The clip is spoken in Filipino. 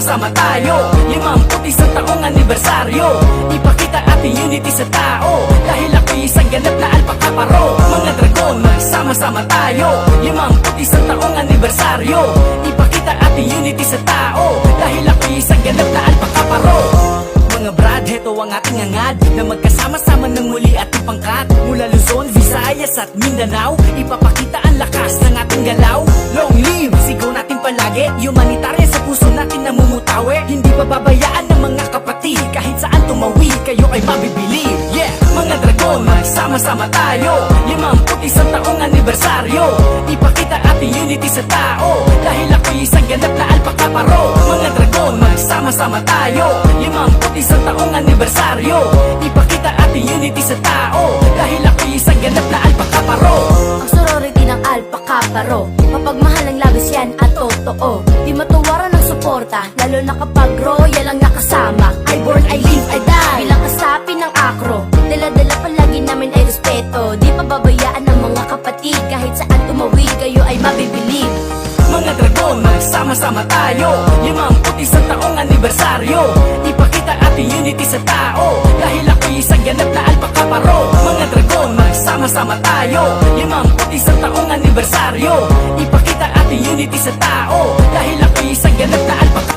Sama-sama tayo, 51 taong anibersaryo. Ipakita ating unity sa tao, dahil ako'y isang ganap na alpakaparo. Mga dragon, magsama-sama tayo, 51 taong anibersaryo. Ipakita ating unity sa tao, dahil ako'y isang ganap na alpakaparo. Mga brad, heto ang ating angad, na magkasama-sama ng muli at ipangkat. Mula Luzon, Visayas at Mindanao, ipapakita ang lakas ng ating galaw. Long live, sigaw natin palagi, humanitarian sa puso natin namumutawi. Hindi pababayaan ng mga kapatid, kahit saan tumawi, kayo ay mabibili. Yeah, mga dragon, magsama-sama tayo, 51 taong anibersaryo. Ipakita ating unity sa tao, dahil ako'y isang ganap na alpakaparo. Mga dragon, magsama-sama tayo, 51 taong anibersaryo. Ipakita ating unity sa tao, dahil ako'y isang ganap na alpakaparo. Ang sorority ng alpakaparo, mapagmahal ang labis yan at totoo. Di matuwaran ng suporta, lalo na kapag royal ang nakasama. I born, I live, I die, bilang kasapi ng akro. Dala-dala palagi namin ay respeto. Di pababayaan ng mga kapatid, kahit saan tumawid, kayo ay mabibilib. Mga dragon, magsama-sama tayo, 51 taong anibersaryo. Ipakita ating unity sa tao, dahil ako'y isang ganap na alpakaparo. Mga dragon, magsama-sama tayo, 51 taong anibersaryo. Ipakita ating unity sa tao, dahil ako'y isang ganap na alpakaparo.